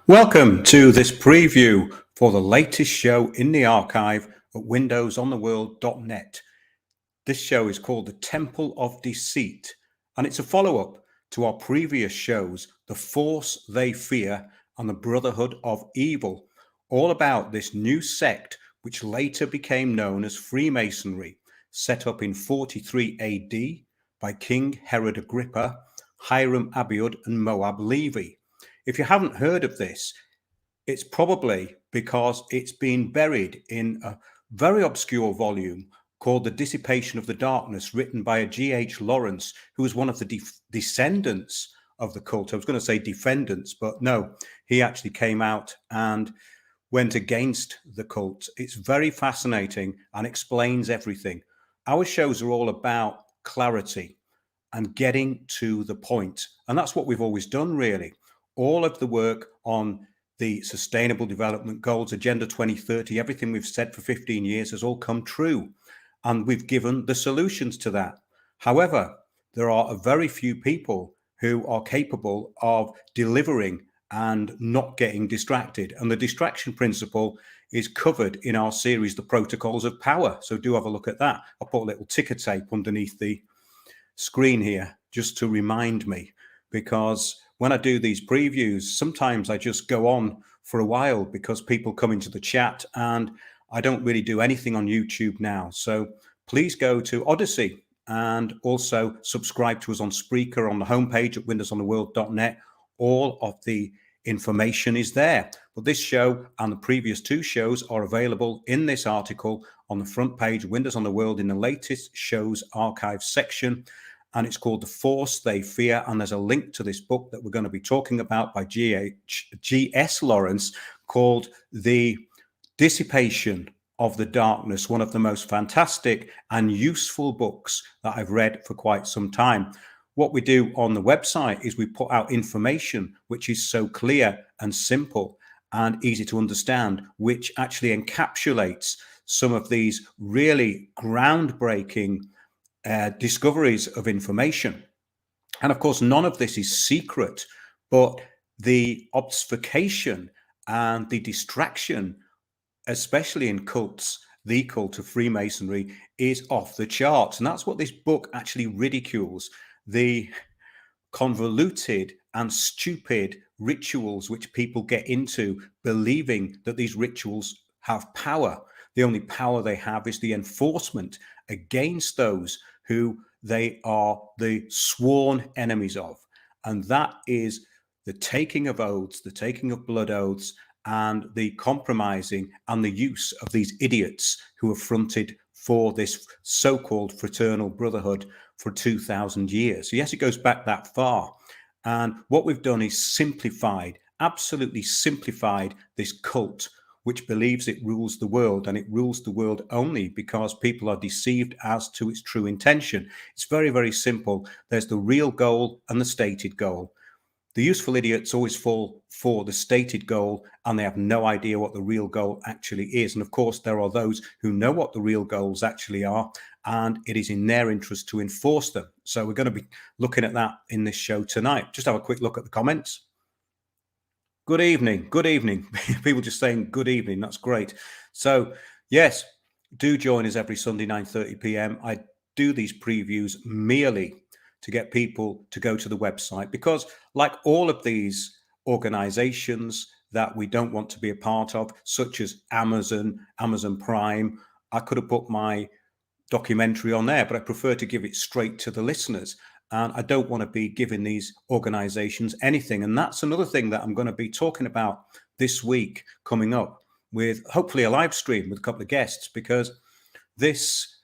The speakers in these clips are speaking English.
Welcome to this preview for the latest show in the archive at windowsontheworld.net. This show is called The Temple of Deceit, and it's a follow-up to our previous shows, The Force They Fear and The Brotherhood of Evil, all about this new sect which later became known as Freemasonry, set up in 43 AD by King Herod Agrippa, Hiram Abiud, and Moab Levi. If you haven't heard of this, it's probably because it's been buried in a very obscure volume called The Dissipation of the Darkness, written by a G.H. Lawrence, who was one of the descendants of the cult. I was going to say defendants, but no, he actually came out and went against the cult. It's very fascinating and explains everything. Our shows are all about clarity and getting to the point. And that's what we've always done, really. All of the work on the Sustainable Development Goals, Agenda 2030, everything we've said for 15 years has all come true. And we've given the solutions to that. However, there are a very few people who are capable of delivering and not getting distracted. And the distraction principle is covered in our series, The Protocols of Power. So do have a look at that. I'll put a little ticker tape underneath the screen here just to remind me, because when I do these previews, sometimes I just go on for a while because people come into the chat and I don't really do anything on YouTube now. So please go to Odyssey and also subscribe to us on Spreaker on the homepage at windowsontheworld.net. All of the information is there. But this show and the previous two shows are available in this article on the front page, Windows on the World, in the latest shows archive section. And it's called The Force They Fear. And there's a link to this book that we're going to be talking about by G.S. Lawrence called The Dissipation of the Darkness, one of the most fantastic and useful books that I've read for quite some time. What we do on the website is we put out information which is so clear and simple and easy to understand, which actually encapsulates some of these really groundbreaking discoveries of information. And of course, none of this is secret, but the obfuscation and the distraction, especially in cults, the cult of Freemasonry, is off the charts. And that's what this book actually ridicules: the convoluted and stupid rituals which people get into, believing that these rituals have power. The only power they have is the enforcement against those who they are the sworn enemies of. And that is the taking of oaths, the taking of blood oaths, and the compromising and the use of these idiots who have fronted for this so-called fraternal brotherhood for 2,000 years. So yes, it goes back that far. And what we've done is simplified, absolutely simplified this cult, which believes it rules the world, and it rules the world only because people are deceived as to its true intention. It's very, very simple. There's the real goal and the stated goal. The useful idiots always fall for the stated goal, and they have no idea what the real goal actually is. And of course, there are those who know what the real goals actually are, and it is in their interest to enforce them. So we're going to be looking at that in this show tonight. Just have a quick look at the comments. Good evening. Good evening. People just saying good evening. That's great. So yes, do join us every Sunday, 9:30 p.m. I do these previews merely to get people to go to the website, because like all of these organizations that we don't want to be a part of, such as Amazon Prime, I could have put my documentary on there, but I prefer to give it straight to the listeners. And I don't want to be giving these organizations anything. And that's another thing that I'm going to be talking about this week, coming up with hopefully a live stream with a couple of guests, because this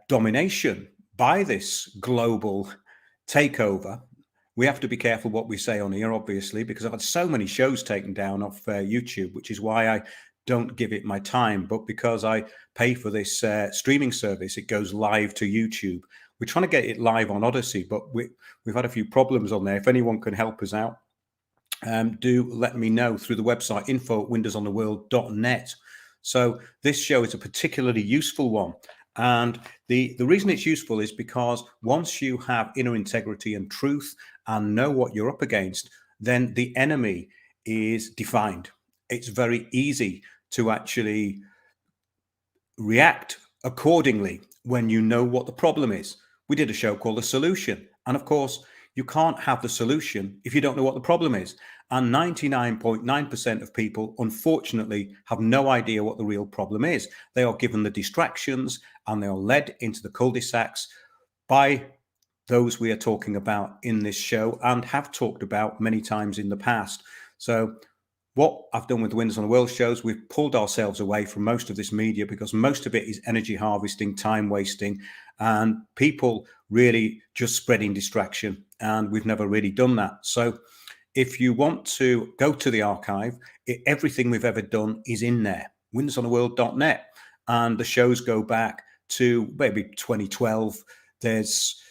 domination by this global takeover, we have to be careful what we say on here, obviously, because I've had so many shows taken down off YouTube, which is why I don't give it my time. But because I pay for this streaming service, it goes live to YouTube. We're trying to get it live on Odyssey, but we've had a few problems on there. If anyone can help us out, do let me know through the website, info@windowsontheworld.net. So this show is a particularly useful one. And the reason it's useful is because once you have inner integrity and truth and know what you're up against, then the enemy is defined. It's very easy to actually react accordingly when you know what the problem is. We did a show called The Solution. And of course, you can't have the solution if you don't know what the problem is. And 99.9% of people, unfortunately, have no idea what the real problem is. They are given the distractions and they are led into the cul-de-sacs by those we are talking about in this show and have talked about many times in the past. So what I've done with the Windows on the World shows, we've pulled ourselves away from most of this media because most of it is energy harvesting, time wasting, and people really just spreading distraction. And we've never really done that. So if you want to go to the archive, everything we've ever done is in there, windowsontheworld.net. And the shows go back to maybe 2012. There's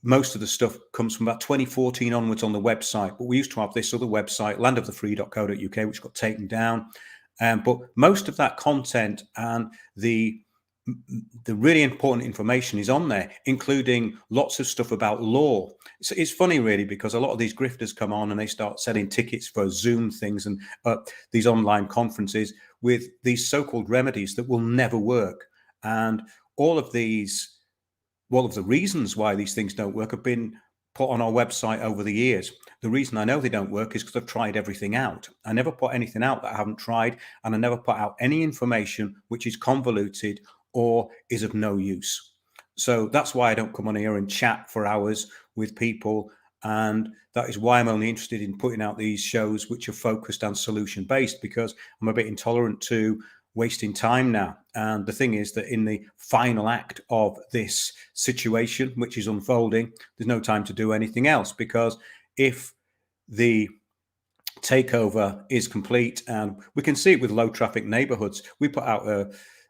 most of the stuff comes from about 2014 onwards on the website, but we used to have this other website, landofthefree.co.uk, which got taken down. But most of that content and the really important information is on there, including lots of stuff about law. It's funny, really, because a lot of these grifters come on and they start selling tickets for Zoom things and these online conferences with these so-called remedies that will never work. And all of the reasons why these things don't work have been put on our website over the years. The reason I know they don't work is because I've tried everything out. I never put anything out that I haven't tried, and I never put out any information which is convoluted or is of no use. So that's why I don't come on here and chat for hours with people. And that is why I'm only interested in putting out these shows which are focused and solution based, because I'm a bit intolerant to wasting time now. And the thing is that in the final act of this situation, which is unfolding, there's no time to do anything else, because if the takeover is complete, and we can see it with low traffic neighborhoods. We put out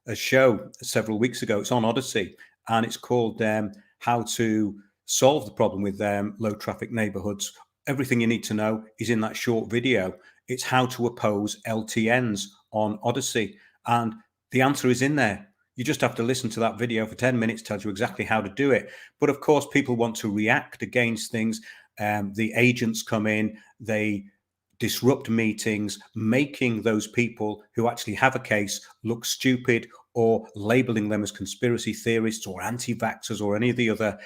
a show several weeks ago. It's on Odyssey, and it's called How to Solve the Problem with Low Traffic Neighborhoods. Everything you need to know is in that short video. It's how to oppose LTNs on Odyssey. And the answer is in there. You just have to listen to that video for 10 minutes, tells you exactly how to do it. But of course, people want to react against things. The agents come in, they disrupt meetings, making those people who actually have a case look stupid, or labeling them as conspiracy theorists or anti-vaxxers or any of the other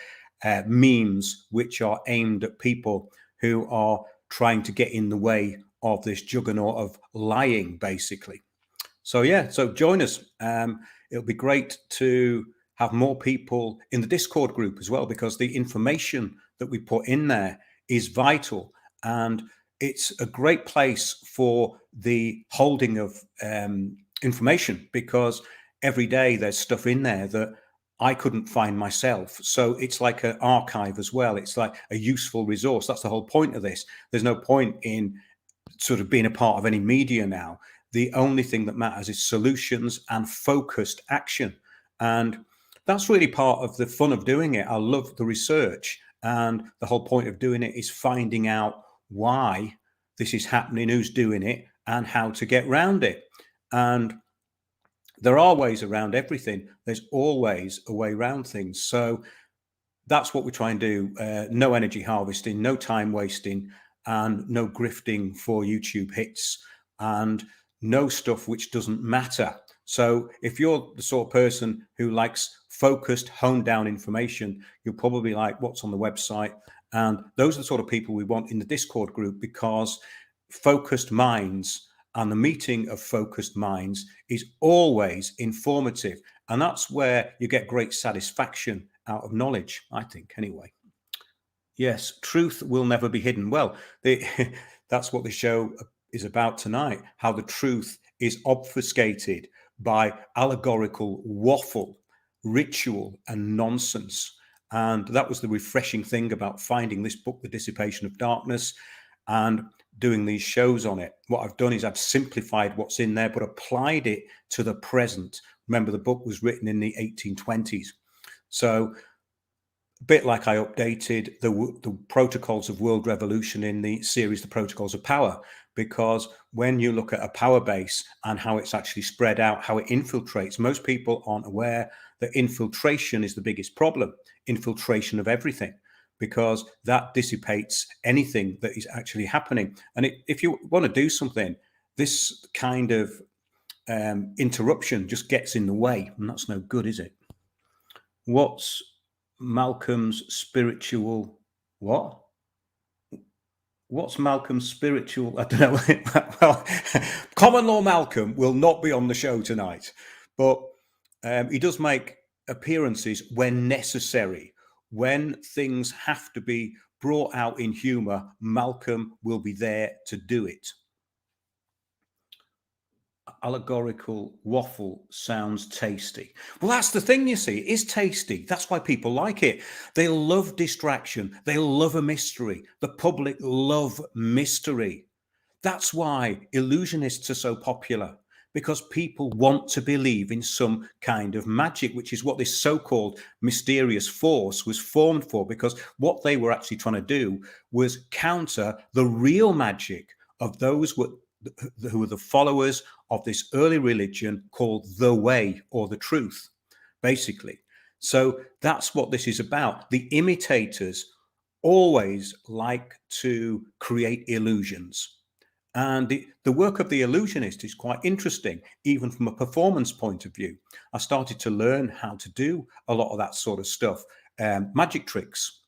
memes which are aimed at people who are trying to get in the way of this juggernaut of lying, basically. So yeah, so join us. It'll be great to have more people in the Discord group as well, because the information that we put in there is vital, and it's a great place for the holding of information, because every day there's stuff in there that I couldn't find myself. So it's like an archive as well. It's like a useful resource. That's the whole point of this. There's no point in sort of being a part of any media now. The only thing that matters is solutions and focused action. And that's really part of the fun of doing it. I love the research, and the whole point of doing it is finding out why this is happening, who's doing it, and how to get around it. And there are ways around everything. There's always a way around things. So that's what we try and do. No energy harvesting, no time wasting, and no grifting for YouTube hits, and no stuff which doesn't matter. So if you're the sort of person who likes focused, honed down information, you'll probably like what's on the website. And those are the sort of people we want in the Discord group, because focused minds and the meeting of focused minds is always informative. And that's where you get great satisfaction out of knowledge, I think, anyway. Yes, truth will never be hidden. Well, that's what the show is about tonight, how the truth is obfuscated by allegorical waffle, ritual, and nonsense. And that was the refreshing thing about finding this book, The Dissipation of Darkness, and doing these shows on it. What I've done is I've simplified what's in there, but applied it to the present. Remember, the book was written in the 1820s. So a bit like I updated the protocols of world revolution in the series, The Protocols of Power, because when you look at a power base and how it's actually spread out, how it infiltrates, most people aren't aware that infiltration is the biggest problem, infiltration of everything. because that dissipates anything that is actually happening. And if you want to do something, this kind of interruption just gets in the way, and that's no good, is it? What's Malcolm's spiritual what? What's Malcolm's spiritual? I don't know. Well, common law Malcolm will not be on the show tonight, but he does make appearances when necessary. When things have to be brought out in humor, Malcolm will be there to do it. Allegorical waffle sounds tasty. Well, that's the thing, you see. It is tasty. That's why people like it. They love distraction. They love a mystery. The public love mystery. That's why illusionists are so popular, because people want to believe in some kind of magic, which is what this so-called mysterious force was formed for, because what they were actually trying to do was counter the real magic of those who were the followers of this early religion called the way, or the truth, basically. So that's what this is about. The imitators always like to create illusions. And the work of the illusionist is quite interesting, even from a performance point of view. I started to learn how to do a lot of that sort of stuff. Magic tricks.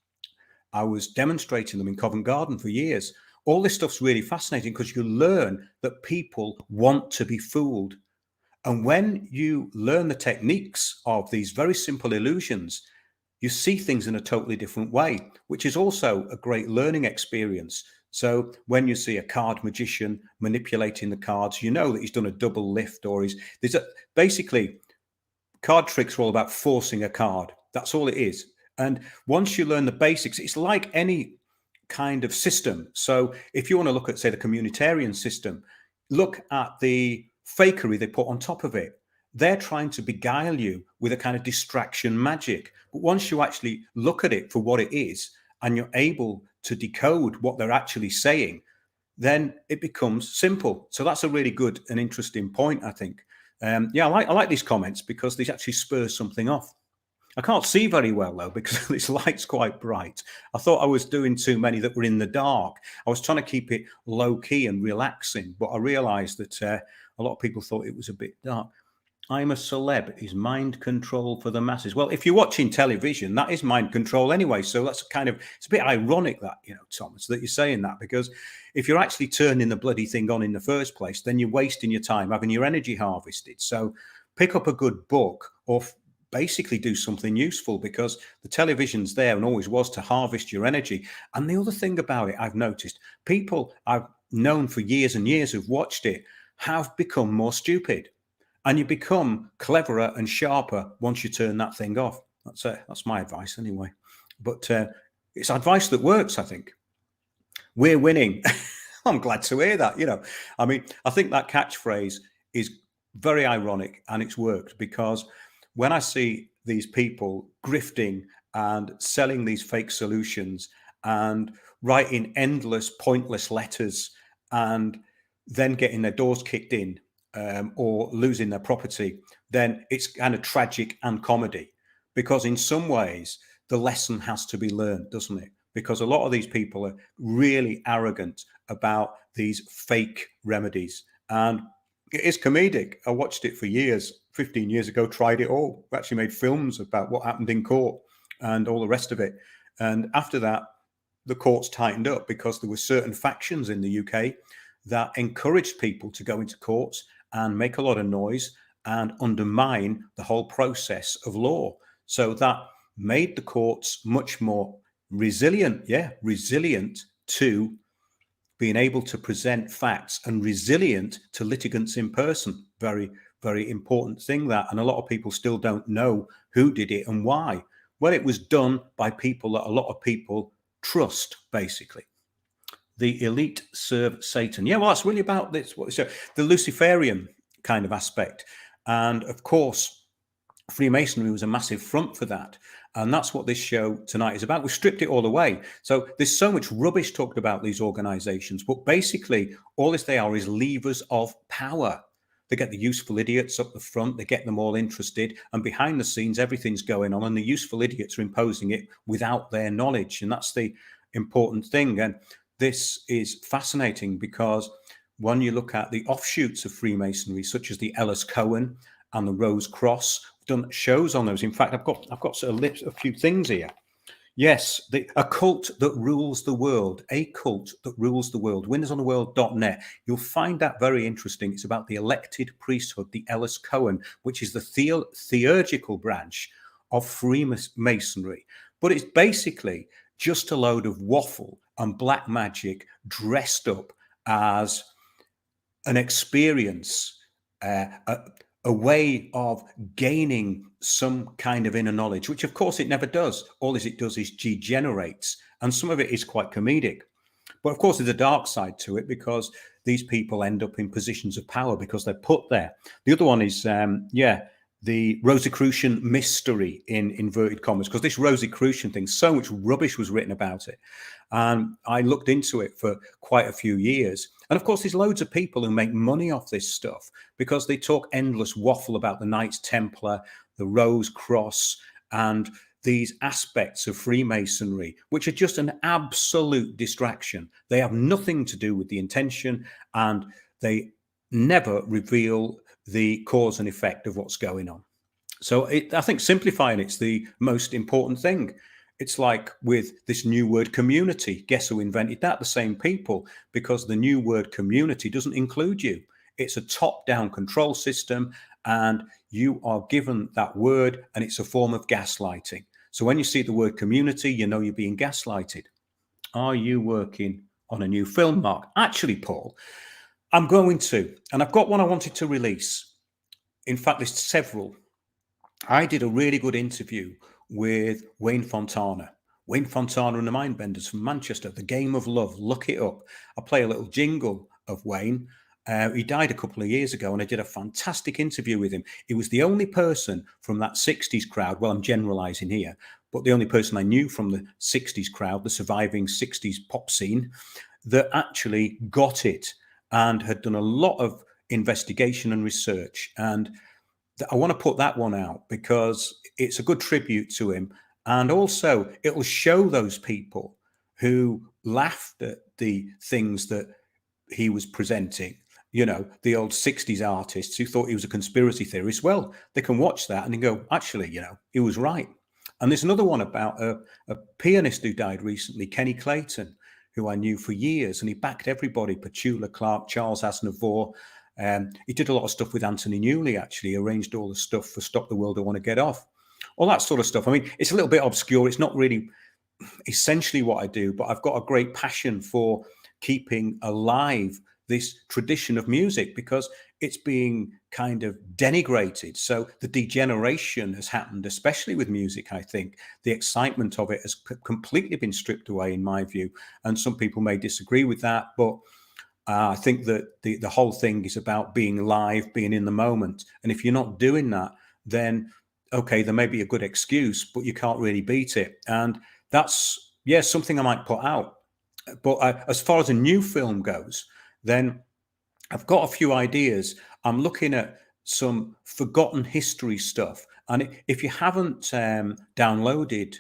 I was demonstrating them in Covent Garden for years. All this stuff's really fascinating because you learn that people want to be fooled. And when you learn the techniques of these very simple illusions, you see things in a totally different way, which is also a great learning experience. So when you see a card magician manipulating the cards, you know that he's done a double lift, or basically card tricks are all about forcing a card. That's all it is. And once you learn the basics, it's like any kind of system. So if you want to look at, say, the communitarian system, look at the fakery they put on top of it. They're trying to beguile you with a kind of distraction magic. But once you actually look at it for what it is, and you're able to decode what they're actually saying, then it becomes simple. So that's a really good and interesting point, I think. Yeah, I like these comments because these actually spur something off. I can't see very well, though, because this light's quite bright. I thought I was doing too many that were in the dark. I was trying to keep it low key and relaxing, but I realized that a lot of people thought it was a bit dark. I'm a celeb is mind control for the masses. Well, if you're watching television, that is mind control anyway. So that's it's a bit ironic that, Thomas, that you're saying that, because if you're actually turning the bloody thing on in the first place, then you're wasting your time having your energy harvested. So pick up a good book, or basically do something useful, because the television's there and always was to harvest your energy. And the other thing about it, I've noticed, people I've known for years and years who've watched it have become more stupid. And you become cleverer and sharper once you turn that thing off. That's my advice anyway. But it's advice that works, I think. We're winning. I'm glad to hear that. I think that catchphrase is very ironic, and it's worked, because when I see these people grifting and selling these fake solutions and writing endless, pointless letters and then getting their doors kicked in, or losing their property, then it's kind of tragic and comedy, because in some ways the lesson has to be learned, doesn't it? Because a lot of these people are really arrogant about these fake remedies, and it is comedic. I watched it for years, 15 years ago, tried it all. We actually made films about what happened in court and all the rest of it. And after that, the courts tightened up, because there were certain factions in the UK that encouraged people to go into courts and make a lot of noise and undermine the whole process of law. So that made the courts much more resilient to being able to present facts, and resilient to litigants in person. Very, very important thing that. And a lot of people still don't know who did it and why. Well, it was done by people that a lot of people trust, basically. The elite serve Satan. Yeah, well, that's really about this. So the Luciferian kind of aspect. And of course, Freemasonry was a massive front for that. And that's what this show tonight is about. We've stripped it all away. So there's so much rubbish talked about these organizations, but basically all this they are is levers of power. They get the useful idiots up the front, they get them all interested, and behind the scenes, everything's going on, and the useful idiots are imposing it without their knowledge. And that's the important thing. And this is fascinating because when you look at the offshoots of Freemasonry, such as the Ellis Cohen and the Rose Cross, I've done shows on those. In fact, I've got a few things here. Yes, a cult that rules the world, a cult that rules the world, winnersontheworld.net. You'll find that very interesting. It's about the elected priesthood, the Ellis Cohen, which is the theurgical branch of Freemasonry. But it's basically just a load of waffle and black magic dressed up as an experience, a way of gaining some kind of inner knowledge, which of course it never does. All it does is degenerates, and some of it is quite comedic. But of course there's a dark side to it because these people end up in positions of power because they're put there. The other one is, the Rosicrucian mystery in inverted commas, because this Rosicrucian thing, so much rubbish was written about it. And I looked into it for quite a few years. And of course, there's loads of people who make money off this stuff because they talk endless waffle about the Knights Templar, the Rose Cross, and these aspects of Freemasonry, which are just an absolute distraction. They have nothing to do with the intention, and they never reveal the cause and effect of what's going on. So I think simplifying it's the most important thing. It's like with this new word community. Guess who invented that? The same people, because the new word community doesn't include you. It's a top-down control system, and you are given that word, and it's a form of gaslighting. So when you see the word community, you know you're being gaslighted. Are you working on a new film, Mark? Actually, Paul, I'm going to, and I've got one I wanted to release. In fact, there's several. I did a really good interview with Wayne Fontana. Wayne Fontana and the Mindbenders from Manchester, The Game of Love. Look it up. I'll play a little jingle of Wayne. He died a couple of years ago, and I did a fantastic interview with him. He was the only person from that 60s crowd. Well, I'm generalizing here, but the only person I knew from the 60s crowd, the surviving 60s pop scene, that actually got it and had done a lot of investigation and research. And I want to put that one out because it's a good tribute to him. And also it'll show those people who laughed at the things that he was presenting, you know, the old 60s artists who thought he was a conspiracy theorist. Well, they can watch that and then go, actually, you know, he was right. And there's another one about a pianist who died recently, Kenny Clayton, who I knew for years, and he backed everybody, Petula Clark, Charles Aznavour. He did a lot of stuff with Anthony Newley, actually, arranged all the stuff for Stop the World I Want to Get Off, all that sort of stuff. I mean, it's a little bit obscure. It's not really essentially what I do, but I've got a great passion for keeping alive this tradition of music because it's being kind of denigrated. So the degeneration has happened, especially with music, I think. The excitement of it has completely been stripped away, in my view. And some people may disagree with that, but I think that the whole thing is about being live, being in the moment. And if you're not doing that, then, okay, there may be a good excuse, but you can't really beat it. And that's, something I might put out. But as far as a new film goes, then I've got a few ideas. I'm looking at some forgotten history stuff. And if you haven't downloaded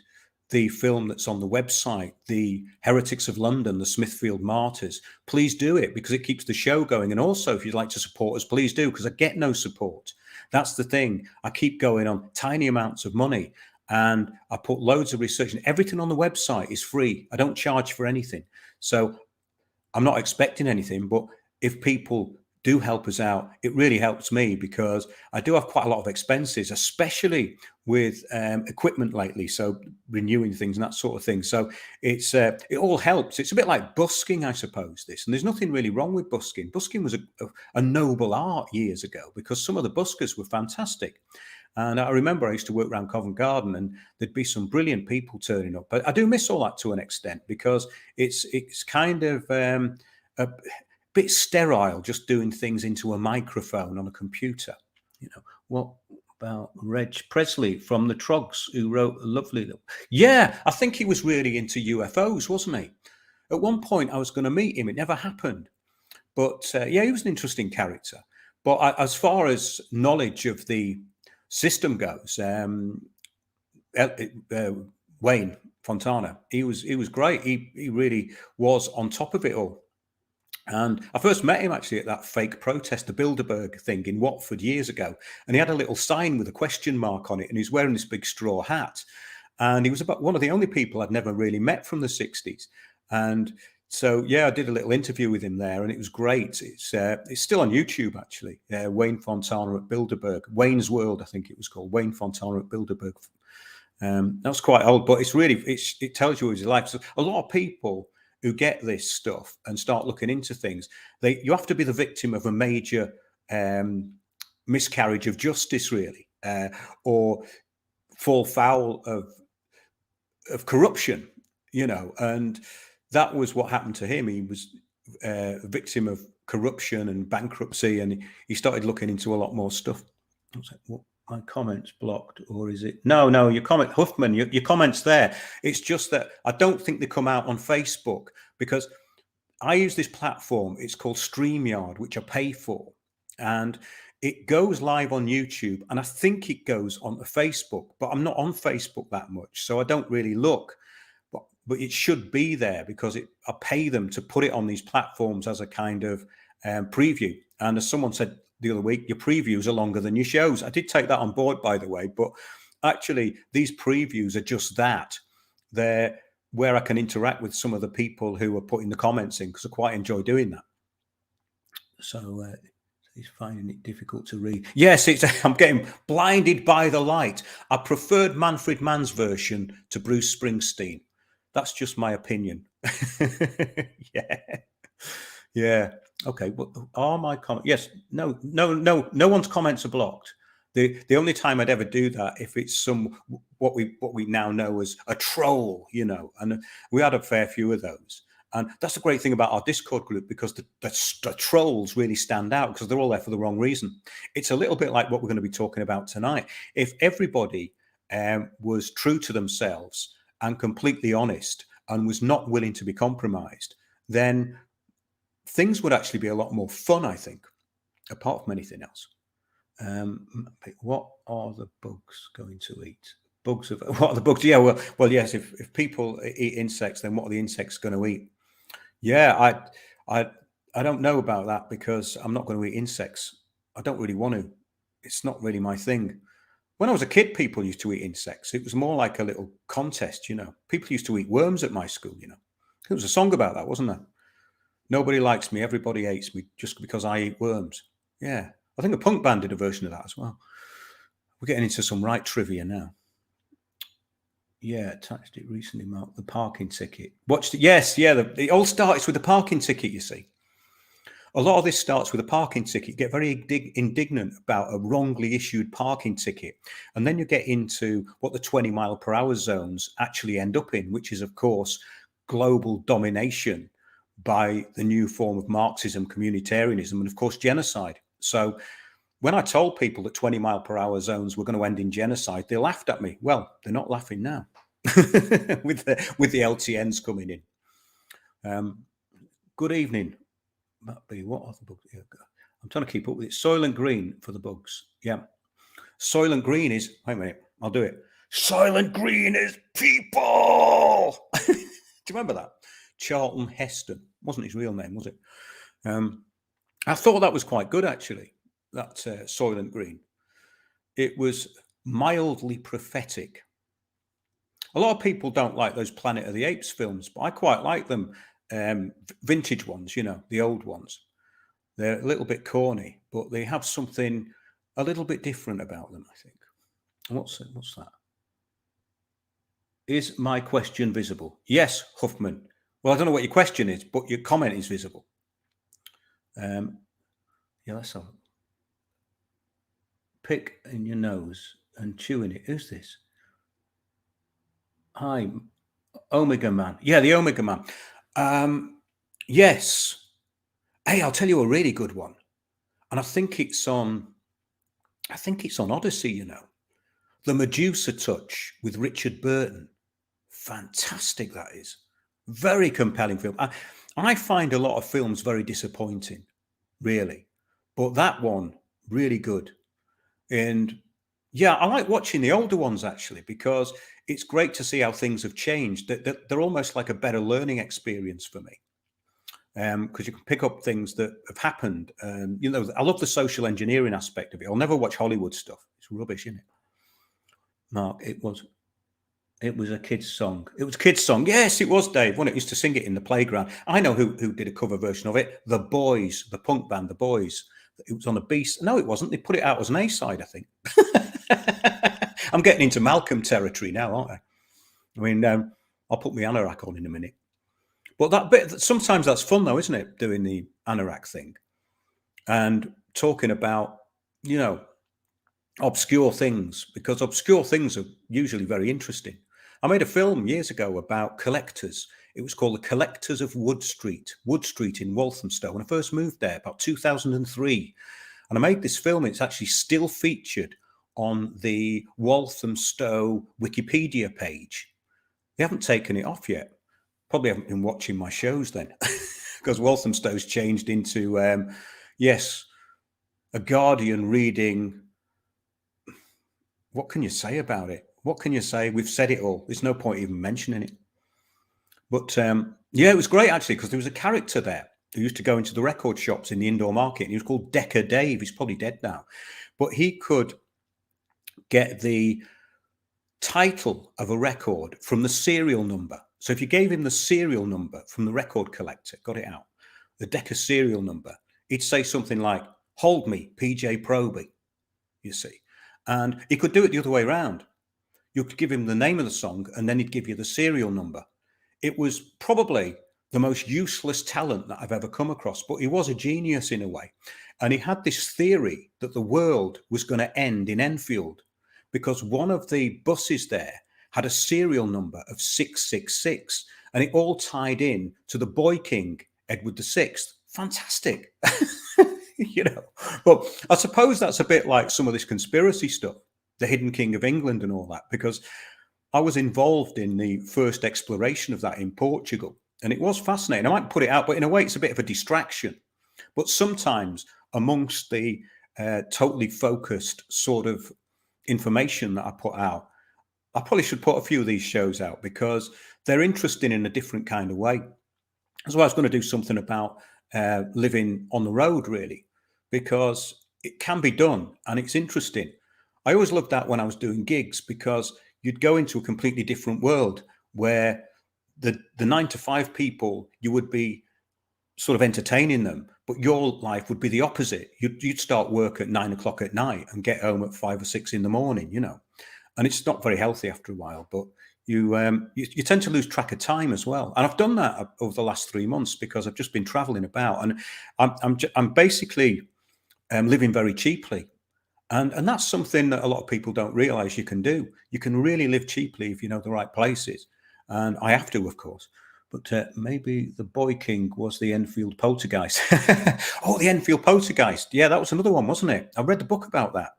the film that's on the website, The Heretics of London, the Smithfield Martyrs, please do it because it keeps the show going. And also, if you'd like to support us, please do, because I get no support. That's the thing. I keep going on tiny amounts of money and I put loads of research and everything on the website is free. I don't charge for anything. So I'm not expecting anything, but if people do help us out, it really helps me because I do have quite a lot of expenses, especially with equipment lately. So renewing things and that sort of thing. So it's it all helps. It's a bit like busking, I suppose, this. And there's nothing really wrong with busking. Busking was a noble art years ago because some of the buskers were fantastic. And I remember I used to work around Covent Garden and there'd be some brilliant people turning up. But I do miss all that to an extent because it's kind of a bit sterile just doing things into a microphone on a computer. You know, what about Reg Presley from the Trogs who wrote a lovely... Yeah, I think he was really into UFOs, wasn't he? At one point I was going to meet him. It never happened. But he was an interesting character. But as far as knowledge of the system goes, El- uh, Wayne Fontana, he was great. He really was on top of it all. And I first met him actually at that fake protest, the Bilderberg thing in Watford years ago. And he had a little sign with a question mark on it, and he was wearing this big straw hat. And he was about one of the only people I'd never really met from the 60s. And so, yeah, I did a little interview with him there, and it was great. It's still on YouTube, actually. Wayne Fontana at Bilderberg, Wayne's World, I think it was called, Wayne Fontana at Bilderberg. That was quite old, but it tells you his life. So a lot of people who get this stuff and start looking into things, you have to be the victim of a major miscarriage of justice, really, or fall foul of corruption, and that was what happened to him. He was a victim of corruption and bankruptcy, and he started looking into a lot more stuff. I was like, what? My comments blocked, or is it? No, your comment, Huffman, your comments there. It's just that I don't think they come out on Facebook, because I use this platform. It's called StreamYard, which I pay for, and it goes live on YouTube, and I think it goes on Facebook, but I'm not on Facebook that much, so I don't really look. But it should be there, because I pay them to put it on these platforms as a kind of preview. And as someone said the other week, your previews are longer than your shows. I did take that on board, by the way, but actually these previews are just that. They're where I can interact with some of the people who are putting the comments in, because I quite enjoy doing that. So he's finding it difficult to read. Yes, I'm getting blinded by the light. I preferred Manfred Mann's version to Bruce Springsteen. That's just my opinion. Yeah. Okay. Well, are my comments? Yes. No one's comments are blocked. The only time I'd ever do that if it's what we now know as a troll, and we had a fair few of those. And that's the great thing about our Discord group, because the trolls really stand out, because they're all there for the wrong reason. It's a little bit like what we're going to be talking about tonight. If everybody was true to themselves and completely honest and was not willing to be compromised, then things would actually be a lot more fun, I think, apart from anything else. What are the bugs going to eat? What are the bugs? Yeah, well, yes. If people eat insects, then what are the insects going to eat? Yeah, I don't know about that, because I'm not going to eat insects. I don't really want to. It's not really my thing. When I was a kid, people used to eat insects. It was more like a little contest, People used to eat worms at my school, There was a song about that, wasn't there? Nobody likes me, everybody hates me, just because I eat worms. Yeah. I think a punk band did a version of that as well. We're getting into some right trivia now. Yeah, attached it recently, Mark. The parking ticket. Watched it. Yes, yeah. It all starts with the parking ticket, you see. A lot of this starts with a parking ticket. You get very indignant about a wrongly issued parking ticket. And then you get into what the 20 mile per hour zones actually end up in, which is, of course, global domination by the new form of Marxism, communitarianism, and, of course, genocide. So when I told people that 20 mile per hour zones were going to end in genocide, they laughed at me. Well, they're not laughing now with the LTNs coming in. Good evening. What are the bugs? I'm trying to keep up with it. Soylent Green for the bugs. Yeah. Soylent Green is, wait a minute, I'll do it. Soylent Green is people. Do you remember that? Charlton Heston. Wasn't his real name, was it? I thought that was quite good, actually, that Soylent Green. It was mildly prophetic. A lot of people don't like those Planet of the Apes films, but I quite like them. Vintage ones, the old ones. They're a little bit corny, but they have something a little bit different about them, I think. What's that? Is my question visible? Yes, Huffman. Well, I don't know what your question is, but your comment is visible. Yeah, let's have pick in your nose and chew in it. Who's this? Hi, Omega Man. Yeah, the Omega Man. Yes. Hey, I'll tell you a really good one. And I think it's on Odyssey, The Medusa Touch with Richard Burton. Fantastic, that is. Very compelling film. I find a lot of films very disappointing, really. But that one, really good. And yeah, I like watching the older ones actually, because it's great to see how things have changed. They're almost like a better learning experience for me. Because you can pick up things that have happened. I love the social engineering aspect of it. I'll never watch Hollywood stuff. It's rubbish, isn't it? Mark, it was a kid's song. It was a kid's song. Yes, it was, Dave. When it used to sing it in the playground. I know who did a cover version of it. The Boys, the punk band, The Boys. It was on a Beast. No, it wasn't. They put it out as an A-side, I think. I'm getting into Malcolm territory now, aren't I? I mean, I'll put my anorak on in a minute. But that bit, sometimes that's fun though, isn't it? Doing the anorak thing and talking about, you know, obscure things, because obscure things are usually very interesting. I made a film years ago about collectors. It was called The Collectors of Wood Street in Walthamstow. When I first moved there, about 2003. And I made this film. It's actually still featured on the Walthamstow Wikipedia page. They haven't taken it off yet. Probably haven't been watching my shows then, because Walthamstow's changed into, yes, a Guardian reading. What can you say about it? What can you say? We've said it all. There's no point even mentioning it. But yeah, it was great actually, because there was a character there who used to go into the record shops in the indoor market. And he was called Decker Dave. He's probably dead now. But he could get the title of a record from the serial number. So if you gave him the serial number from the record collector, got it out, the Decker serial number, he'd say something like, "Hold Me, PJ Proby," you see. And he could do it the other way around. You could give him the name of the song and then he'd give you the serial number. It was probably the most useless talent that I've ever come across, but he was a genius in a way. And he had this theory that the world was going to end in Enfield because one of the buses there had a serial number of 666, and it all tied in to the boy king, Edward VI. Fantastic. But I suppose that's a bit like some of this conspiracy stuff, the hidden king of England and all that, because I was involved in the first exploration of that in Portugal, and it was fascinating. I might put it out, but in a way it's a bit of a distraction. But sometimes amongst the totally focused sort of information that I put out, I probably should put a few of these shows out because they're interesting in a different kind of way. That's why I was going to do something about living on the road, really, because it can be done and it's interesting. I always loved that when I was doing gigs, because you'd go into a completely different world where the 9 to 5 people, you would be sort of entertaining them, but your life would be the opposite. You'd start work at 9 o'clock at night and get home at 5 or 6 in the morning, and it's not very healthy after a while, but you tend to lose track of time as well. And I've done that over the last 3 months because I've just been traveling about, and I'm basically living very cheaply. And that's something that a lot of people don't realize you can do. You can really live cheaply if you know the right places. And I have to, of course. But maybe the boy king was the Enfield poltergeist. Oh, the Enfield poltergeist. Yeah, that was another one, wasn't it? I read the book about that.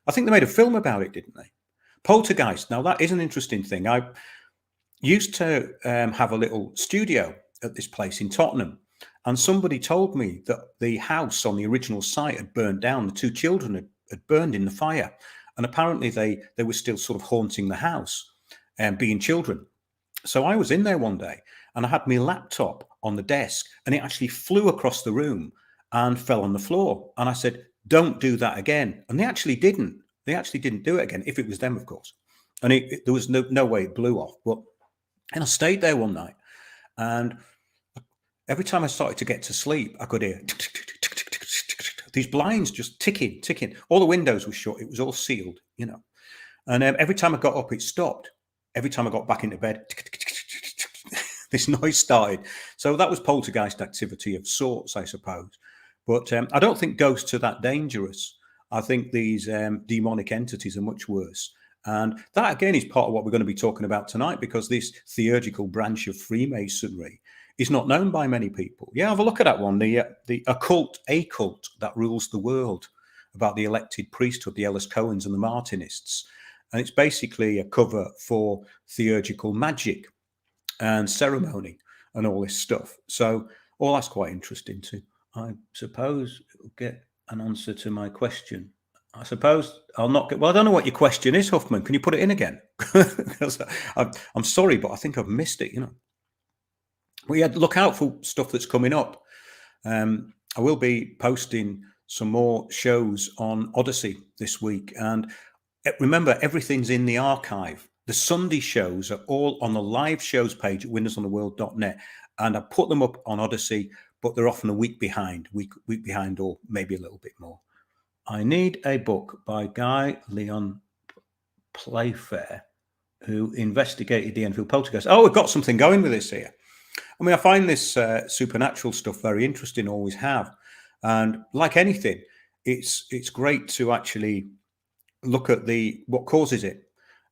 I think they made a film about it, didn't they? Poltergeist. Now, that is an interesting thing. I used to have a little studio at this place in Tottenham. And somebody told me that the house on the original site had burned down. The 2 children had burned in the fire. And apparently they were still sort of haunting the house and being children. So I was in there one day and I had my laptop on the desk and it actually flew across the room and fell on the floor. And I said, "Don't do that again." And they actually didn't. They actually didn't do it again, if it was them, of course. And there was no way it blew off. And I stayed there one night, and every time I started to get to sleep, I could hear these blinds just ticking. All the windows were shut. It was all sealed, And every time I got up, it stopped. Every time I got back into bed, this noise started. So that was poltergeist activity of sorts, I suppose. But I don't think ghosts are that dangerous. I think these demonic entities are much worse. And that, again, is part of what we're going to be talking about tonight, because this theurgical branch of Freemasonry is not known by many people. Yeah, have a look at that one, the occult that rules the world, about the elected priesthood, the Ellis Cohens and the Martinists. And it's basically a cover for theurgical magic and ceremony and all this stuff. So all that's quite interesting too. I suppose it'll get an answer to my question. I suppose I'll not get. Well, I don't know what your question is, Huffman. Can you put it in again? Because I'm sorry, but I think I've missed it. Well, yeah, look out for stuff that's coming up. I will be posting some more shows on Odyssey this week, and remember, everything's in the archive. The Sunday shows are all on the live shows page at windowsontheworld.net, and I put them up on Odyssey, but they're often a week behind, week behind, or maybe a little bit more. I need a book by Guy Leon Playfair, who investigated the Enfield poltergeist. Oh, we've got something going with this here. I mean, I find this supernatural stuff very interesting, always have. And like anything, it's great to actually look at what causes it.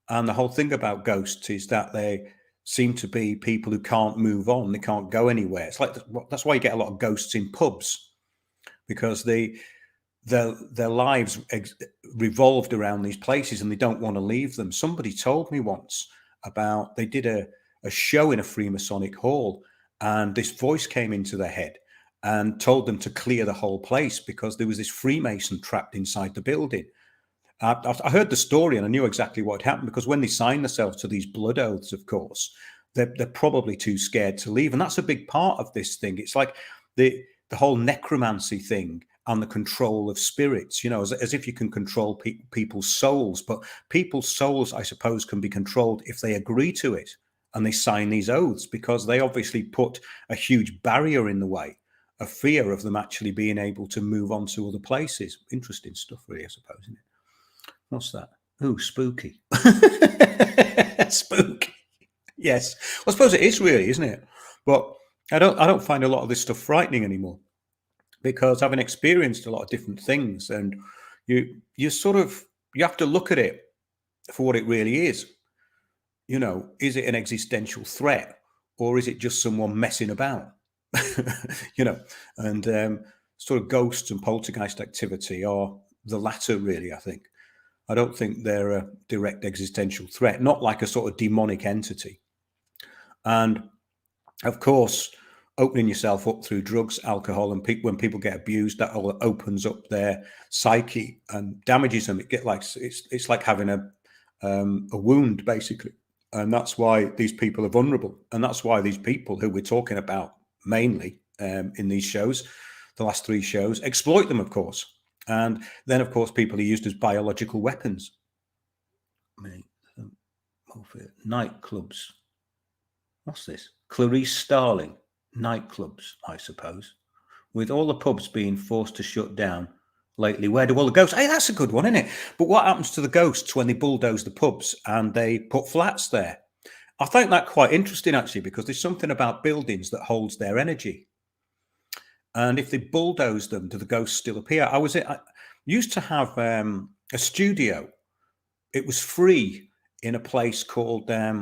And the whole thing about ghosts is that they seem to be people who can't move on, they can't go anywhere. It's like that's why you get a lot of ghosts in pubs, because their lives revolved around these places and they don't want to leave them. Somebody told me once about they did a show in a Freemasonic hall, and this voice came into their head and told them to clear the whole place because there was this Freemason trapped inside the building. I heard the story and I knew exactly what had happened, because when they sign themselves to these blood oaths, of course, they're probably too scared to leave. And that's a big part of this thing. It's like the whole necromancy thing and the control of spirits, as if you can control people's souls. But people's souls, I suppose, can be controlled if they agree to it and they sign these oaths, because they obviously put a huge barrier in the way, a fear of them actually being able to move on to other places. Interesting stuff, really, I suppose, isn't it? What's that? Ooh, spooky. Spooky. Yes. Well, I suppose it is, really, isn't it? But I don't find a lot of this stuff frightening anymore, because having experienced a lot of different things, and you have to look at it for what it really is. Is it an existential threat, or is it just someone messing about? And sort of ghosts and poltergeist activity are the latter, really, I think. I don't think they're a direct existential threat, not like a sort of demonic entity. And of course, opening yourself up through drugs, alcohol, and when people get abused, that all opens up their psyche and damages them. It's like having a wound, basically. And that's why these people are vulnerable. And that's why these people who we're talking about mainly in these shows, the last 3 shows, exploit them, of course. And then, of course, people are used as biological weapons. Nightclubs. What's this? Clarice Starling. Nightclubs, I suppose. With all the pubs being forced to shut down lately, where do all the ghosts? Hey, that's a good one, isn't it? But what happens to the ghosts when they bulldoze the pubs and they put flats there? I find that quite interesting, actually, because there's something about buildings that holds their energy. And if they bulldoze them, do the ghosts still appear? I used to have a studio. It was free in a place called, I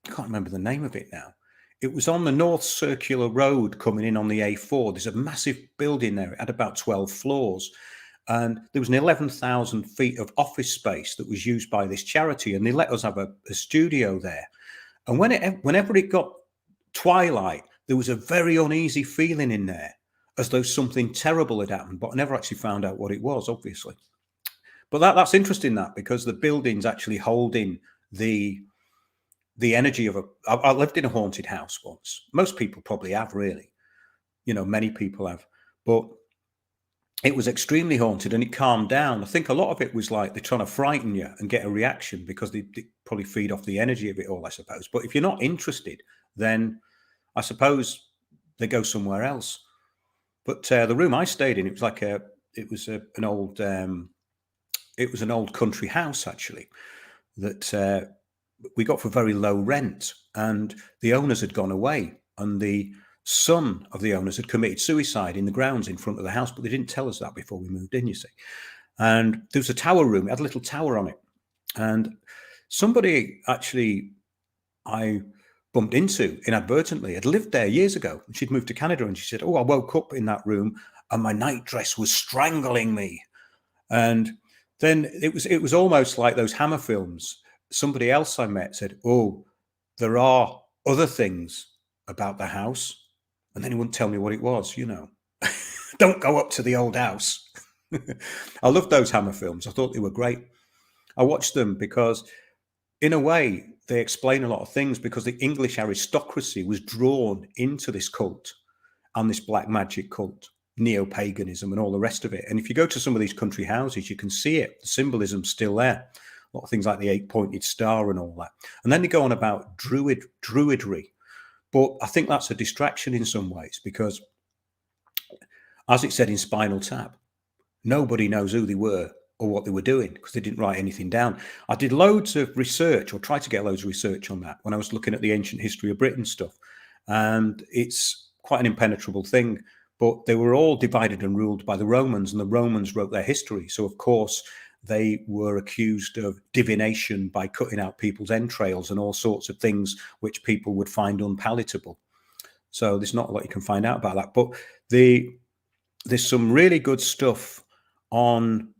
can't remember the name of it now. It was on the North Circular Road coming in on the A4. There's a massive building there. It had about 12 floors. And there was an 11,000 feet of office space that was used by this charity. And they let us have a studio there. And whenever it got twilight, there was a very uneasy feeling in there, as though something terrible had happened. But I never actually found out what it was, obviously. But that's interesting, because the building's actually holding the energy of I lived in a haunted house once. Most people probably have, really. Many people have. But it was extremely haunted and it calmed down. I think a lot of it was like they're trying to frighten you and get a reaction, because they probably feed off the energy of it all, I suppose. But if you're not interested, then I suppose they go somewhere else. But the room I stayed in, it was an old country house, actually, that we got for very low rent, and the owners had gone away, and the son of the owners had committed suicide in the grounds in front of the house, but they didn't tell us that before we moved in, you see. And there was a tower room. It had a little tower on it. And somebody actually I bumped into inadvertently had lived there years ago. She'd moved to Canada, and she said, "Oh, I woke up in that room and my nightdress was strangling me." And then it was almost like those Hammer films. Somebody else I met said, "Oh, there are other things about the house," and then he wouldn't tell me what it was, Don't go up to the old house. I loved those Hammer films. I thought they were great. I watched them because, in a way, they explain a lot of things, because the English aristocracy was drawn into this cult and this black magic cult, neo-paganism and all the rest of it. And if you go to some of these country houses, you can see it. The symbolism's still there. A lot of things like the 8-pointed star and all that. And then they go on about druidry. But I think that's a distraction in some ways, because, as it said in Spinal Tap, nobody knows who they were or what they were doing, because they didn't write anything down. I did loads of research, or tried to get loads of research on that, when I was looking at the ancient history of Britain stuff. And it's quite an impenetrable thing. But they were all divided and ruled by the Romans, and the Romans wrote their history. So, of course, they were accused of divination by cutting out people's entrails and all sorts of things which people would find unpalatable. So there's not a lot you can find out about that. But there's some really good stuff on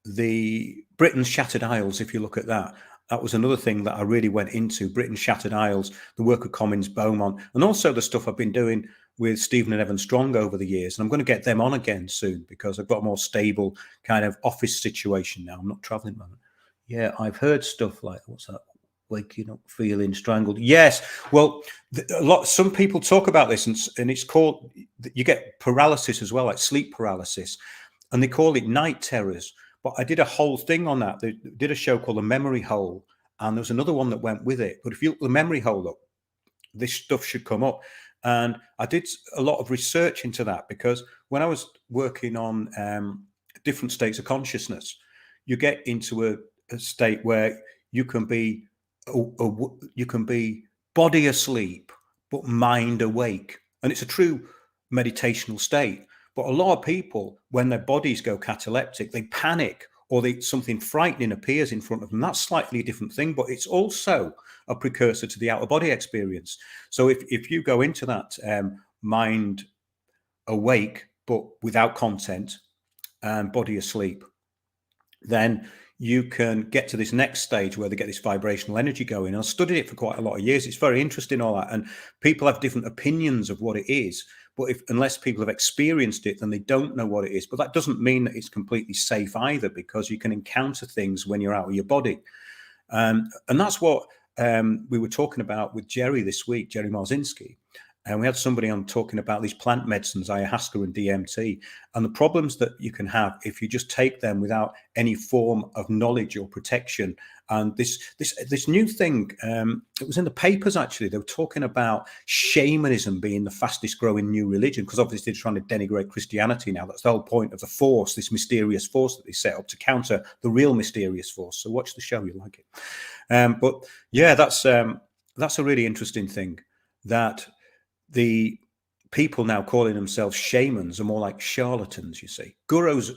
the Britain's Shattered Isles. If you look at that, that was another thing that I really went into. Britain's Shattered Isles, the work of Comyns, Beaumont, and also the stuff I've been doing with Stephen and Evan Strong over the years. And I'm going to get them on again soon, because I've got a more stable kind of office situation now. I'm not traveling at the moment. Yeah, I've heard stuff like, what's that? Waking up feeling strangled. Yes. Well, some people talk about this, and it's called, you get paralysis as well, like sleep paralysis, and they call it night terrors. But I did a whole thing on that. They did a show called The Memory Hole, and there was another one that went with it. But if you look the Memory Hole up, this stuff should come up. And I did a lot of research into that, because when I was working on different states of consciousness, you get into a state where you can be body asleep but mind awake, and it's a true meditational state. But a lot of people, when their bodies go cataleptic, they panic, or something frightening appears in front of them. That's slightly a different thing, but it's also a precursor to the out of body experience. So if you go into that mind awake but without content and body asleep, then you can get to this next stage where they get this vibrational energy going. I've studied it for quite a lot of years. It's very interesting, all that. And people have different opinions of what it is. But unless people have experienced it, then they don't know what it is. But that doesn't mean that it's completely safe either, because you can encounter things when you're out of your body. And that's what we were talking about with Jerry this week, Jerry Marzinski. And we had somebody on talking about these plant medicines, ayahuasca and DMT, and the problems that you can have if you just take them without any form of knowledge or protection. And this new thing, it was in the papers, actually. They were talking about shamanism being the fastest growing new religion, because obviously they're trying to denigrate Christianity now. That's the whole point of the force, this mysterious force that they set up to counter the real mysterious force. So watch the show, you'll like it. But yeah, that's a really interesting thing, that the people now calling themselves shamans are more like charlatans, you see. Gurus,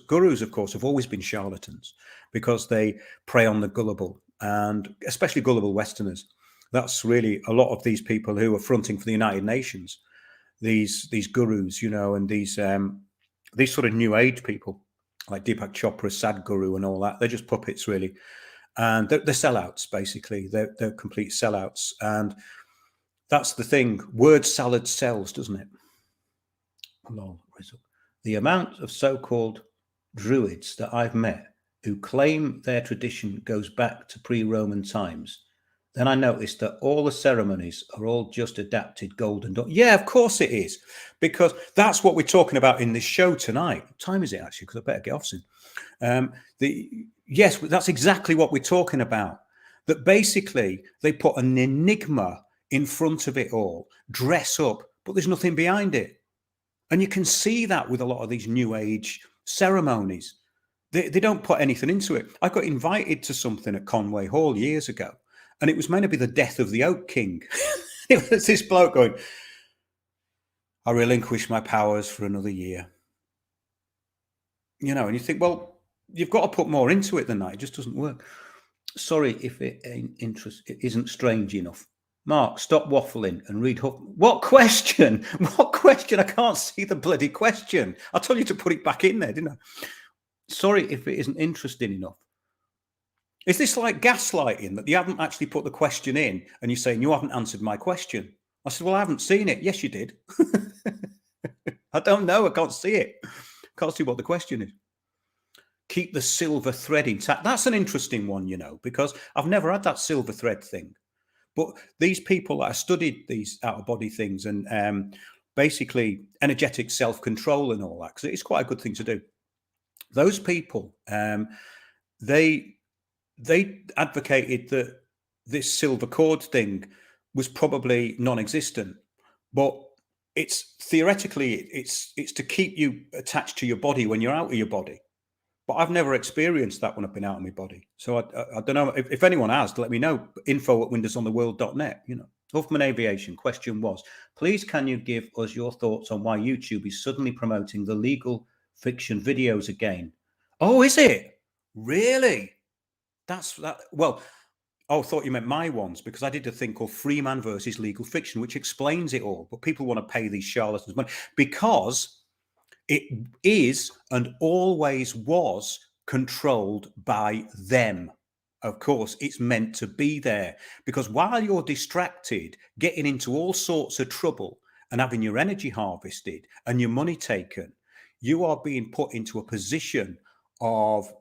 of course, have always been charlatans, because they prey on the gullible, and especially gullible Westerners. That's really a lot of these people who are fronting for the United Nations, these gurus, and these sort of new age people like Deepak Chopra, Sadhguru and all that. They're just puppets, really. And they're sellouts, basically. They're complete sellouts. And that's the thing. Word salad sells, doesn't it? The amount of so-called druids that I've met who claim their tradition goes back to pre-Roman times, then I noticed that all the ceremonies are all just adapted golden dawn. Yeah, of course it is, because that's what we're talking about in this show tonight. What time is it, actually? Because I better get off soon. Yes, that's exactly what we're talking about. That basically they put an enigma in front of it all, dress up, but there's nothing behind it. And you can see that with a lot of these new age ceremonies. They don't put anything into it. I got invited to something at Conway Hall years ago, and it was meant to be the death of the Oak King. It was this bloke going, I relinquish my powers for another year. And you think, well, you've got to put more into it than that. It just doesn't work. Sorry if it isn't strange enough. Mark, stop waffling and read Huff. What question? What question? I can't see the bloody question. I told you to put it back in there, didn't I? Sorry if it isn't interesting enough. Is this like gaslighting, that you haven't actually put the question in and you're saying you haven't answered my question? I said, well, I haven't seen it. Yes, you did. I don't know. I can't see it. Can't see what the question is. Keep the silver thread intact. That's an interesting one, you know, because I've never had that silver thread thing. But these people that I studied these out of body things and basically energetic self control and all that, because it's quite a good thing to do. Those people, they advocated that this silver cord thing was probably non-existent, but it's theoretically it's to keep you attached to your body when you're out of your body. But I've never experienced that when I've been out of my body. So I don't know if anyone has, let me know. info@windowsontheworld.net, you know. Huffman Aviation question was, please can you give us your thoughts on why YouTube is suddenly promoting the legal fiction videos again? Oh, is it? Really? That's that. Well, I thought you meant my ones, because I did a thing called Freeman versus Legal Fiction, which explains it all. But people want to pay these charlatans money because it is and always was controlled by them. Of course, it's meant to be there, because while you're distracted, getting into all sorts of trouble and having your energy harvested and your money taken, you are being put into a position of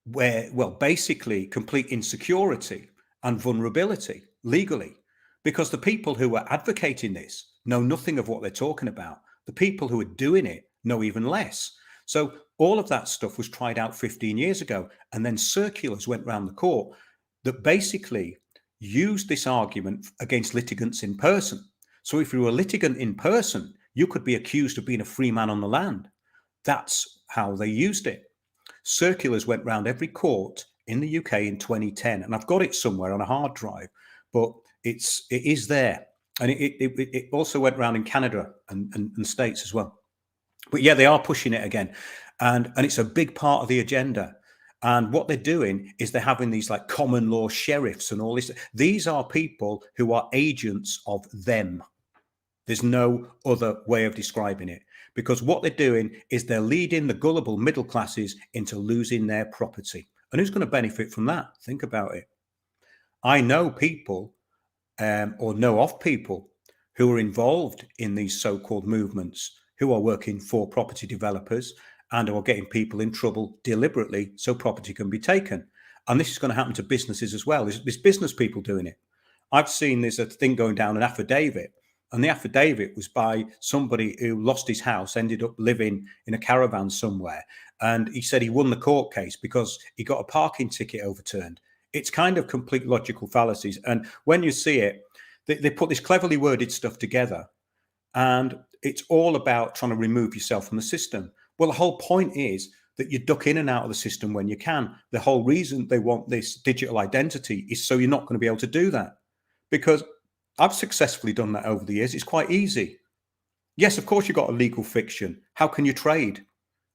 where, well, basically complete insecurity and vulnerability legally, because the people who are advocating this know nothing of what they're talking about. The people who are doing it know even less. So all of that stuff was tried out 15 years ago, and then circulars went round the court that basically used this argument against litigants in person. So if you were a litigant in person, you could be accused of being a free man on the land. That's how they used it. Circulars went round every court in the UK in 2010, and I've got it somewhere on a hard drive, but it is there. And it also went around in Canada and States as well. But yeah, they are pushing it again. And it's a big part of the agenda. And what they're doing is they're having these like common law sheriffs and all this. These are people who are agents of them. There's no other way of describing it, because what they're doing is they're leading the gullible middle classes into losing their property. And who's going to benefit from that? Think about it. I know people or know of people who are involved in these so-called movements, who are working for property developers and are getting people in trouble deliberately so property can be taken. And this is going to happen to businesses as well. There's business people doing it. I've seen there's a thing going down, an affidavit, and the affidavit was by somebody who lost his house, ended up living in a caravan somewhere. And he said he won the court case because he got a parking ticket overturned. It's kind of complete logical fallacies. And when you see it, they put this cleverly worded stuff together, and it's all about trying to remove yourself from the system. Well, the whole point is that you duck in and out of the system when you can. The whole reason they want this digital identity is so you're not going to be able to do that. Because I've successfully done that over the years. It's quite easy. Yes, of course, you've got a legal fiction. How can you trade?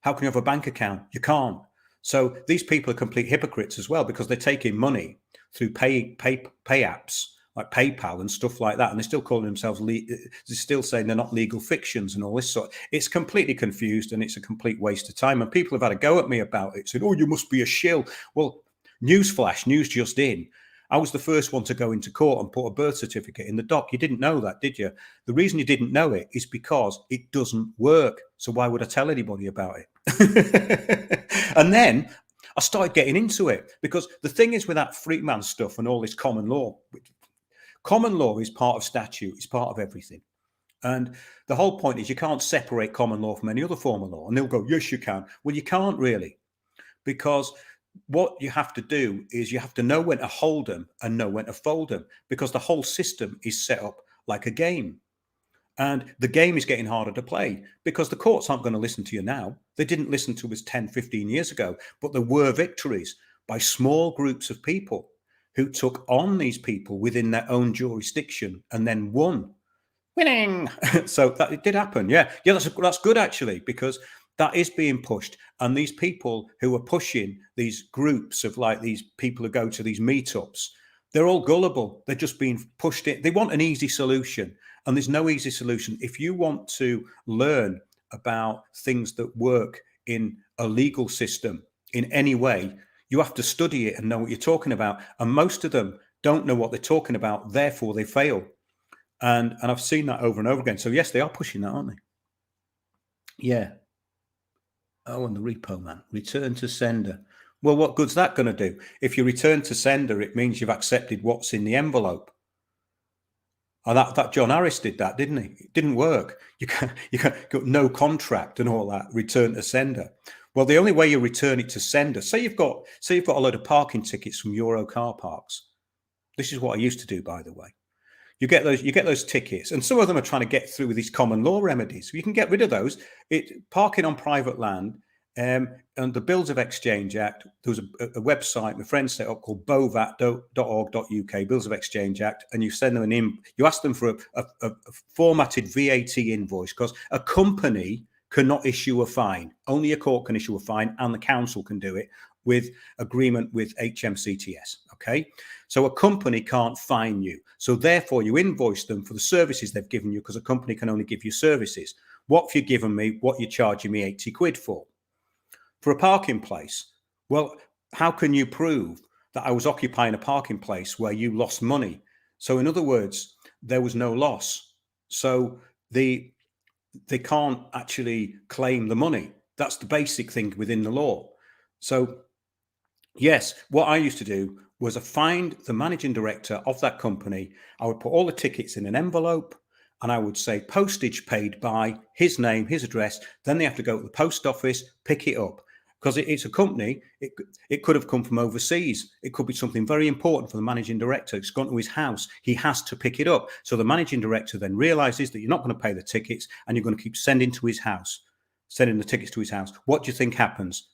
How can you have a bank account? You can't. So these people are complete hypocrites as well, because they're taking money through pay apps like PayPal and stuff like that, and they're still calling themselves, they're still saying they're not legal fictions and all this sort. It's completely confused, and it's a complete waste of time. And people have had a go at me about it, said, "Oh, you must be a shill." Well, newsflash, news just in. I was the first one to go into court and put a birth certificate in the dock. You didn't know that, did you? The reason you didn't know it is because it doesn't work. So why would I tell anybody about it? And then I started getting into it, because the thing is with that freeman stuff and all this common law is part of statute, it's part of everything. And the whole point is you can't separate common law from any other form of law. And they'll go, yes, you can. Well, you can't really, because what you have to do is you have to know when to hold them and know when to fold them, because the whole system is set up like a game. And the game is getting harder to play, because the courts aren't going to listen to you now. They didn't listen to us 10, 15 years ago, but there were victories by small groups of people who took on these people within their own jurisdiction and then won. Winning. So that it did happen. Yeah, that's good actually, because that is being pushed. And these people who are pushing these groups of like these people who go to these meetups, they're all gullible. They're just being pushed in. They want an easy solution, and there's no easy solution. If you want to learn about things that work in a legal system in any way, you have to study it and know what you're talking about. And most of them don't know what they're talking about, therefore they fail. And I've seen that over and over again. So yes, they are pushing that, aren't they? Yeah. Oh, and the repo man, return to sender. Well, what good's that going to do? If you return to sender, it means you've accepted what's in the envelope. And that John Harris did that, didn't he? It didn't work. You got no contract and all that. Return to sender. Well, the only way you return it to sender, say you've got a load of parking tickets from Euro car parks. This is what I used to do, by the way. You get those tickets, and some of them are trying to get through with these common law remedies. You can get rid of those. Parking on private land, and the Bills of Exchange Act. There was a website my friend set up called bovat.org.uk, Bills of Exchange Act, and you send them you ask them for a formatted VAT invoice, because a company cannot issue a fine. Only a court can issue a fine, and the council can do it with agreement with HMCTS. Okay, so a company can't fine you. So therefore, you invoice them for the services they've given you, because a company can only give you services. What have you given me? What you're charging me 80 quid for? For a parking place. Well, how can you prove that I was occupying a parking place where you lost money? So in other words, there was no loss. So they can't actually claim the money. That's the basic thing within the law. So yes, what I used to do was I find the managing director of that company. I would put all the tickets in an envelope, and I would say postage paid by, his name, his address. Then they have to go to the post office, pick it up. Because it's a company, it could have come from overseas. It could be something very important for the managing director. It's gone to his house. He has to pick it up. So the managing director then realizes that you're not going to pay the tickets, and you're going to keep sending to his house, sending the tickets to his house. What do you think happens?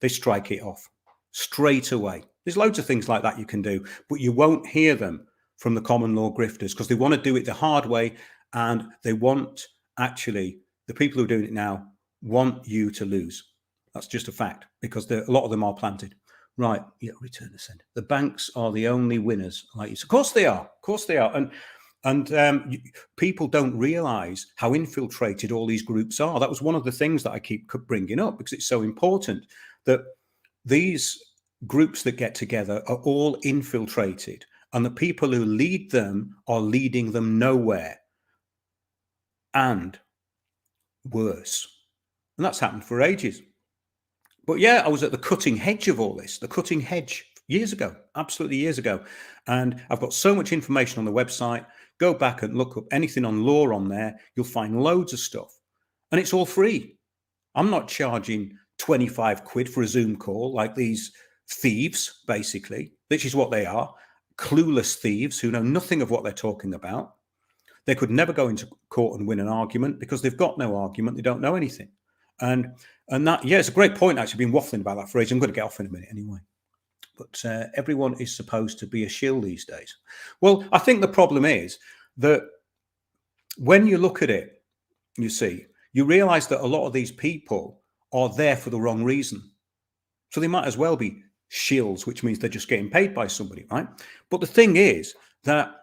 They strike it off straight away. There's loads of things like that you can do, but you won't hear them from the common law grifters, because they want to do it the hard way, and they want, actually, the people who are doing it now want you to lose. That's just a fact, because a lot of them are planted. Right, yeah, return to sender. The banks are the only winners. Like you said. Of course they are. Of course they are. And people don't realize how infiltrated all these groups are. That was one of the things that I keep bringing up, because it's so important that these groups that get together are all infiltrated, and the people who lead them are leading them nowhere, and worse. And that's happened for ages. But yeah, I was at the cutting edge of all this, the cutting edge, years ago, absolutely years ago. And I've got so much information on the website. Go back and look up anything on law on there. You'll find loads of stuff, and it's all free. I'm not charging 25 quid for a Zoom call like these thieves, basically, which is what they are. Clueless thieves who know nothing of what they're talking about. They could never go into court and win an argument, because they've got no argument. They don't know anything. And that, yeah, it's a great point. Actually, been waffling about that phrase. I'm going to get off in a minute anyway. But everyone is supposed to be a shill these days. Well, I think the problem is that when you look at it, you see, you realize that a lot of these people are there for the wrong reason. So they might as well be shills, which means they're just getting paid by somebody, right? But the thing is that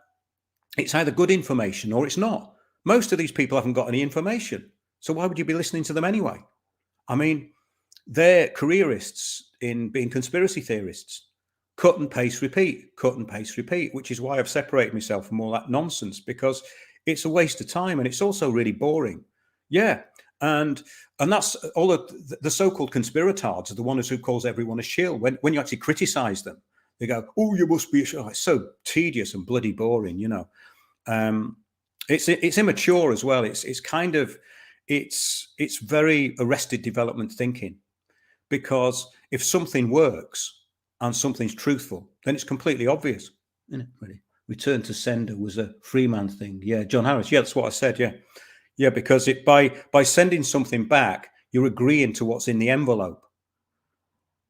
it's either good information or it's not. Most of these people haven't got any information. So why would you be listening to them anyway? I mean, they're careerists in being conspiracy theorists. Cut and paste, repeat, which is why I've separated myself from all that nonsense, because it's a waste of time, and it's also really boring. Yeah. And that's all of the so-called conspiratards are the ones who calls everyone a shill. When you actually criticize them, they go, "Oh, you must be a shill." It's so tedious and bloody boring, you know. It's immature as well. It's kind of it's very arrested development thinking, because if something works and something's truthful, then it's completely obvious. Isn't it? Really? Return to sender was a Freeman thing. Yeah, John Harris. Yeah, that's what I said. Yeah, because by sending something back, you're agreeing to what's in the envelope.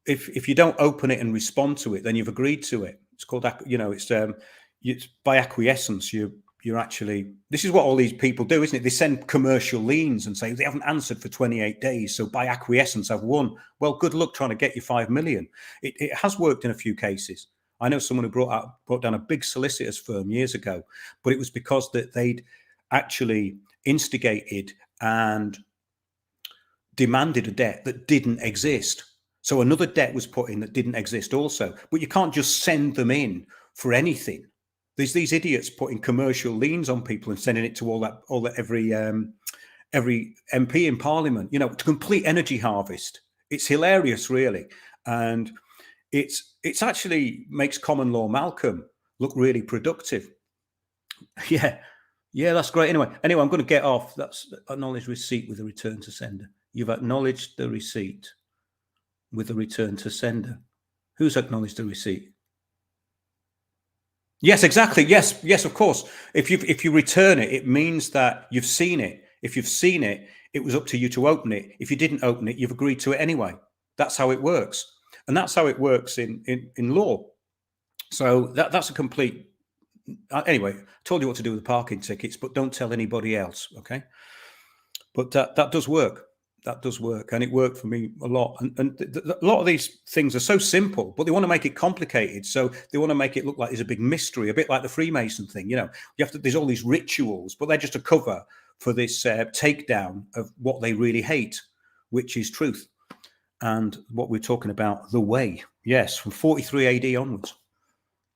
If you don't open it and respond to it, then you've agreed to it. It's called, it's by acquiescence. You're actually, this is what all these people do, isn't it? They send commercial liens and say they haven't answered for 28 days. So by acquiescence, I've won. Well, good luck trying to get your 5 million. It has worked in a few cases. I know someone who brought down a big solicitors firm years ago, but it was because that they'd actually instigated and demanded a debt that didn't exist. So another debt was put in that didn't exist also. But you can't just send them in for anything. There's these idiots putting commercial liens on people and sending it to every every MP in Parliament, you know, to complete energy harvest. It's hilarious, really. And it's actually makes common law Malcolm look really productive. Yeah. Yeah, that's great. Anyway, I'm going to get off. That's acknowledge receipt with a return to sender. You've acknowledged the receipt with a return to sender. Who's acknowledged the receipt? Yes, exactly. Yes, of course. If you return it, it means that you've seen it. If you've seen it, it was up to you to open it. If you didn't open it, you've agreed to it anyway. That's how it works, and that's how it works in law. So that's a complete. Anyway, I told you what to do with the parking tickets, but don't tell anybody else. Okay. But that does work. That does work, and it worked for me a lot. And a lot of these things are so simple, but they want to make it complicated. So they want to make it look like there's a big mystery, a bit like the Freemason thing. You know, you have to. There's all these rituals, but they're just a cover for this takedown of what they really hate, which is truth, and what we're talking about, the way. Yes, from 43 AD onwards.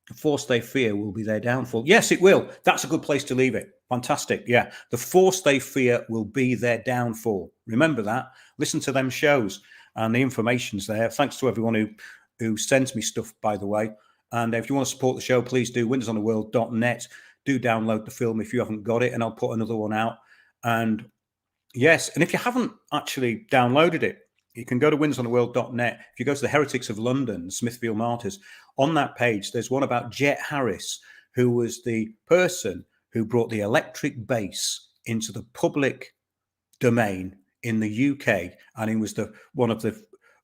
The force they fear will be their downfall. Yes, it will. That's a good place to leave it. Fantastic. Yeah. The force they fear will be their downfall. Remember that. Listen to them shows, and the information's there. Thanks to everyone who sends me stuff, by the way. And if you want to support the show, please do. windowsontheworld.net. Do download the film if you haven't got it, and I'll put another one out. And yes, and if you haven't actually downloaded it, you can go to windowsontheworld.net. If you go to the Heretics of London, Smithfield Martyrs, on that page, there's one about Jet Harris, who was the person who brought the electric bass into the public domain in the UK. And he was one of the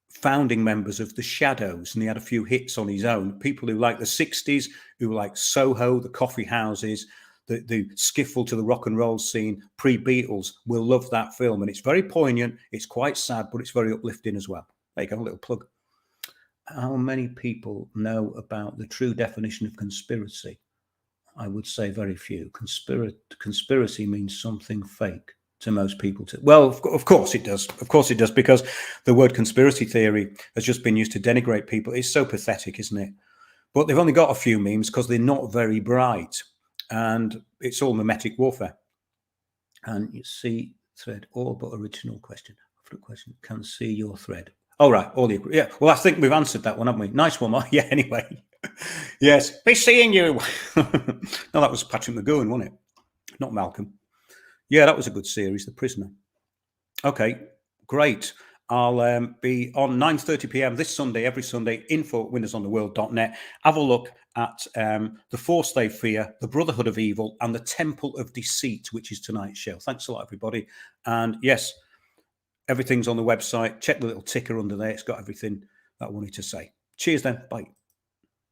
founding members of the Shadows. And he had a few hits on his own. People who like the 60s, who like Soho, the coffee houses, the skiffle to the rock and roll scene, pre-Beatles, will love that film. And it's very poignant. It's quite sad, but it's very uplifting as well. There you go, a little plug. How many people know about the true definition of conspiracy? I would say very few. Conspiracy means something fake to most people. Well, of course it does. Of course it does, because the word conspiracy theory has just been used to denigrate people. It's so pathetic, isn't it? But they've only got a few memes because they're not very bright. And it's all mimetic warfare. And you see thread, all but original question. Can see your thread. All right, all the yeah. Well, I think we've answered that one, haven't we? Nice one, Mark. Yeah. Anyway, yes. Be seeing you. No, that was Patrick McGowan, wasn't it? Not Malcolm. Yeah, that was a good series, The Prisoner. Okay, great. I'll be on 9:30 p.m. this Sunday, every Sunday, info at windowsontheworld.net. Have a look at The Force They Fear, The Brotherhood of Evil, and The Temple of Deceit, which is tonight's show. Thanks a lot, everybody. And yes, everything's on the website. Check the little ticker under there. It's got everything that I wanted to say. Cheers then. Bye.